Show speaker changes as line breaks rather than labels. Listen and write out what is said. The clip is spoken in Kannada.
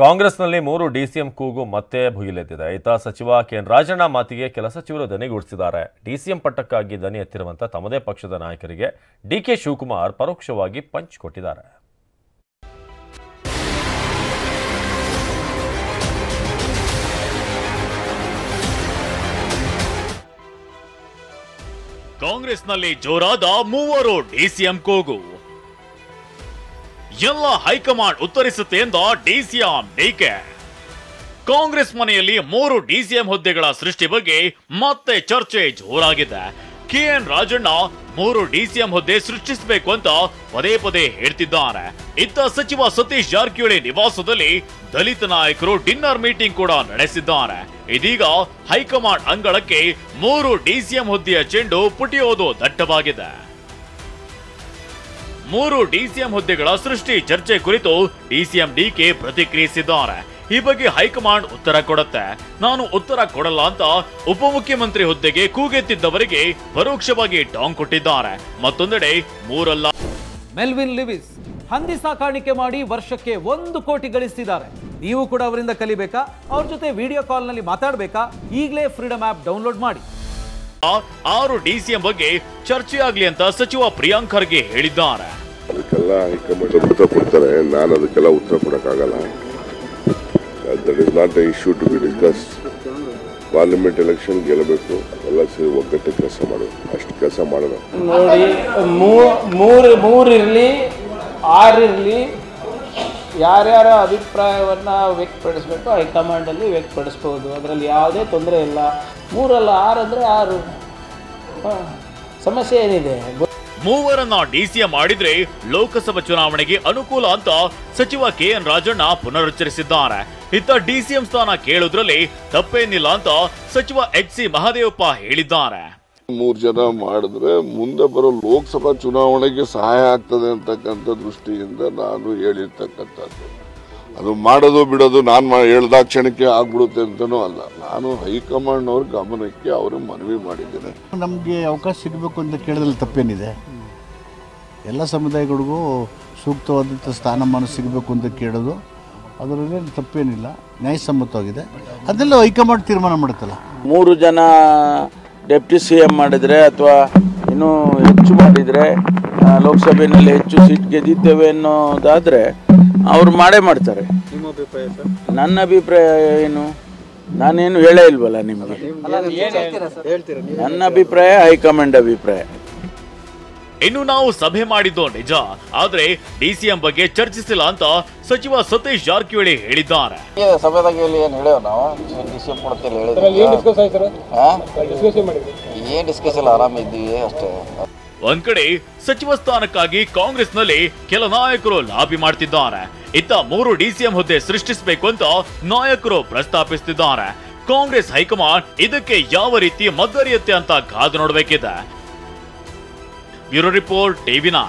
ಕಾಂಗ್ರೆಸ್ನಲ್ಲಿ 3 ಡಿಸಿಎಂ ಕೂಗು ಮತ್ತೆ ಭುಗಿಲೆದ್ದಿದೆ. ಇತ್ತ ಸಚಿವ ಕೆಎನ್ ರಾಜಣ್ಣ ಮಾತಿಗೆ ಕೆಲ ಸಚಿವರು ದನಿಗೂಡಿಸಿದ್ದಾರೆ. ಡಿಸಿಎಂ ಪಟ್ಟಕ್ಕಾಗಿ ದನಿ ಎತ್ತಿರುವಂತ ತಮ್ಮದೇ ಪಕ್ಷದ ನಾಯಕರಿಗೆ ಡಿಕೆ ಶಿವಕುಮಾರ್ ಪರೋಕ್ಷವಾಗಿ ಪಂಚ್ ಕೊಟ್ಟಿದ್ದಾರೆ.
ಕಾಂಗ್ರೆಸ್ನಲ್ಲಿ ಜೋರಾದ 3 ಡಿಸಿಎಂ ಕೂಗು. ಎಲ್ಲ ಹೈಕಮಾಂಡ್ ಉತ್ತರಿಸುತ್ತೆ ಎಂದ ಡಿಸಿಎಂ ಡಿಕೆ. ಕಾಂಗ್ರೆಸ್ ಮನೆಯಲ್ಲಿ 3 ಡಿಸಿಎಂ ಹುದ್ದೆಗಳ ಸೃಷ್ಟಿ ಬಗ್ಗೆ ಮತ್ತೆ ಚರ್ಚೆ ಜೋರಾಗಿದೆ. ಕೆಎನ್ ರಾಜಣ್ಣ 3 ಡಿಸಿಎಂ ಹುದ್ದೆ ಸೃಷ್ಟಿಸಬೇಕು ಅಂತ ಪದೇ ಪದೇ ಹೇಳ್ತಿದ್ದಾರೆ. ಇತ್ತ ಸಚಿವ ಸತೀಶ್ ಜಾರಕಿಹೊಳಿ ನಿವಾಸದಲ್ಲಿ ದಲಿತ ನಾಯಕರು ಡಿನ್ನರ್ ಮೀಟಿಂಗ್ ಕೂಡ ನಡೆಸಿದ್ದಾರೆ. ಇದೀಗ ಹೈಕಮಾಂಡ್ ಅಂಗಳಕ್ಕೆ 3 ಡಿಸಿಎಂ ಹುದ್ದೆಯ ಚೆಂಡು ಪುಟಿಯೋದು ದಟ್ಟವಾಗಿದೆ. 3 ಡಿಸಿಎಂ ಹುದ್ದೆಗಳ ಸೃಷ್ಟಿ ಚರ್ಚೆ ಕುರಿತು ಡಿಸಿಎಂ ಡಿಕೆ ಪ್ರತಿಕ್ರಿಯಿಸಿದ್ದಾರೆ. ಈ ಬಗ್ಗೆ ಹೈಕಮಾಂಡ್ ಉತ್ತರ ಕೊಡುತ್ತೆ, ನಾನು ಉತ್ತರ ಕೊಡಲ್ಲ ಅಂತ ಉಪಮುಖ್ಯಮಂತ್ರಿ ಹುದ್ದೆಗೆ ಕೂಗೆತ್ತಿದ್ದವರಿಗೆ ಪರೋಕ್ಷವಾಗಿ ಟಾಂಗ್ ಕೊಟ್ಟಿದ್ದಾರೆ. ಮತ್ತೊಂದೆಡೆ 3 ಅಲ್ಲ,
ಮೆಲ್ವಿನ್ ಲಿವಿಸ್ ಹಂದಿ ಸಾಕಾಣಿಕೆ ಮಾಡಿ ವರ್ಷಕ್ಕೆ 1 ಕೋಟಿ ಗಳಿಸ್ತಿದ್ದಾರೆ. ನೀವು ಕೂಡ ಅವರಿಂದ ಕಲಿಬೇಕಾ? ಅವ್ರ ಜೊತೆ ವಿಡಿಯೋ ಕಾಲ್ ನಲ್ಲಿ ಮಾತಾಡಬೇಕಾ? ಈಗಲೇ ಫ್ರೀಡಮ್ ಆಪ್ ಡೌನ್ಲೋಡ್ ಮಾಡಿ.
6 ಡಿಸಿಎಂ ಬಗ್ಗೆ ಚರ್ಚೆಯಾಗ್ಲಿ ಅಂತ ಸಚಿವ ಪ್ರಿಯಾಂಕ್ ಖರ್ಗೆ ಹೇಳಿದ್ದಾರೆ.
ಅದಕ್ಕೆಲ್ಲ ಹೈಕಮಾಂಡ್ ಉತ್ತರ ಕೊಡ್ತಾರೆ, ನಾನು ಅದಕ್ಕೆಲ್ಲ ಉತ್ತರ ಕೊಡೋಕ್ಕಾಗಲ್ಲ. That is not a issue to be discuss. Parliament election ಗೆಲ್ಲಬೇಕು, ಎಲ್ಲ ಸೇರಿ ಒಗ್ಗಟ್ಟು ಕೆಲಸ ಮಾಡೋದು, ಅಷ್ಟು ಕೆಲಸ ಮಾಡೋದು.
ನೋಡಿ, 3 ಇರಲಿ 6 ಇರಲಿ, ಯಾರ್ಯಾರ ಅಭಿಪ್ರಾಯವನ್ನು ವ್ಯಕ್ತಪಡಿಸಬೇಕು ಹೈಕಮಾಂಡಲ್ಲಿ ವ್ಯಕ್ತಪಡಿಸ್ಬೋದು. ಅದರಲ್ಲಿ ಯಾವುದೇ ತೊಂದರೆ ಇಲ್ಲ. 3 ಅಲ್ಲ 6 ಅಂದರೆ 6, ಸಮಸ್ಯೆ ಏನಿದೆ?
3 ಡಿಸಿಎಂ ಮಾಡಿದ್ರೆ ಲೋಕಸಭಾ ಚುನಾವಣೆಗೆ ಅನುಕೂಲ ಅಂತ ಸಚಿವ ಕೆಎನ್ ರಾಜಣ್ಣ ಪುನರುಚ್ಚರಿಸಿದ್ದಾರೆ. ಇತ್ತ ಡಿಸಿಎಂ ಸ್ಥಾನ ಕೇಳುದ್ರಲ್ಲಿ ತಪ್ಪೇನಿಲ್ಲ ಅಂತ ಸಚಿವ ಎಚ್.ಸಿ. ಮಹದೇವಪ್ಪ ಹೇಳಿದ್ದಾರೆ.
3 ಜನ ಮಾಡಿದ್ರೆ ಮುಂದೆ ಬರೋ ಲೋಕಸಭಾ ಚುನಾವಣೆಗೆ ಸಹಾಯ ಆಗ್ತದೆ ಅಂತಕ್ಕಂಥ ದೃಷ್ಟಿಯಿಂದ ನಾನು ಹೇಳಿರ್ತಕ್ಕಂಥದ್ದು. ಅದು ಮಾಡೋದು ಬಿಡೋದು ನಾನು ಹೇಳ್ದಾಕ್ಷಣಕ್ಕೆ ಆಗ್ಬಿಡುತ್ತೆ ಅಂತನೂ ಅಲ್ಲ. ನಾನು ಹೈಕಮಾಂಡ್ನವ್ರ ಗಮನಕ್ಕೆ ಅವರು ಮನವಿ ಮಾಡಿದ್ದೇನೆ.
ನಮಗೆ ಅವಕಾಶ ಸಿಗಬೇಕು ಅಂತ ಕೇಳಿದ್ರೆ ತಪ್ಪೇನಿದೆ? ಎಲ್ಲ ಸಮುದಾಯಗಳಿಗೂ ಸೂಕ್ತವಾದಂಥ ಸ್ಥಾನಮಾನ ಸಿಗಬೇಕು ಅಂತ ಕೇಳೋದು ಅದರಲ್ಲಿ ತಪ್ಪೇನಿಲ್ಲ, ನ್ಯಾಯಸಮ್ಮತವಾಗಿದೆ. ಅದೆಲ್ಲ ಹೈಕಮಾಂಡ್ ತೀರ್ಮಾನ ಮಾಡುತ್ತಲ್ಲ.
3 ಜನ ಡೆಪ್ಟಿ CM ಮಾಡಿದರೆ ಅಥವಾ ಇನ್ನೂ ಹೆಚ್ಚು ಮಾಡಿದರೆ ಲೋಕಸಭೆಯಲ್ಲಿ ಹೆಚ್ಚು ಸೀಟ್ ಗೆದ್ದಿದ್ದೇವೆ ಅನ್ನೋದಾದರೆ ಅವ್ರು ಮಾಡೇ ಮಾಡ್ತಾರೆ. ನನ್ನ ಅಭಿಪ್ರಾಯ ಏನು? ನಾನೇನು ಹೇಳೇ ಇಲ್ವಲ್ಲ ನಿಮಗೆ. ನನ್ನ ಅಭಿಪ್ರಾಯ ಹೈಕಮಾಂಡ್ ಅಭಿಪ್ರಾಯ.
ಇನ್ನು ನಾವು ಸಭೆ ಮಾಡಿದ್ದು ನಿಜ, ಆದ್ರೆ ಡಿಸಿಎಂ ಬಗ್ಗೆ ಚರ್ಚಿಸಿಲ್ಲ ಅಂತ ಸಚಿವ ಸತೀಶ್ ಜಾರಕಿಹೊಳಿ ಹೇಳಿದ್ದಾರೆ.
ಸಭೆದಾಗ ಏನು ಹೇಳೇವ ನಾವು ಡಿಸಿಎಂ ಕೊಡ್ತಿಲ್ಲ ಏನ್ ಡಿಸ್ಕಸ್ ಇಲ್ಲ, ಆರಾಮಿದ್ದೀವಿ ಅಷ್ಟೇ.
ಒಂದ್ ಕಡೆ ಸಚಿವ ಸ್ಥಾನಕ್ಕಾಗಿ ಕಾಂಗ್ರೆಸ್ನಲ್ಲಿ ಕೆಲ ನಾಯಕರು ಲಾಬಿ ಮಾಡ್ತಿದ್ದಾರೆ. ಇತ್ತ 3 ಡಿಸಿಎಂ ಹುದ್ದೆ ಸೃಷ್ಟಿಸಬೇಕು ಅಂತ ನಾಯಕರು ಪ್ರಸ್ತಾಪಿಸುತ್ತಿದ್ದಾರೆ. ಕಾಂಗ್ರೆಸ್ ಹೈಕಮಾಂಡ್ ಇದಕ್ಕೆ ಯಾವ ರೀತಿ ಮದ್ದರಿಯುತ್ತೆ ಅಂತ ಕಾದು ನೋಡಬೇಕಿದೆ. Bureau report, ಟಿವಿ9.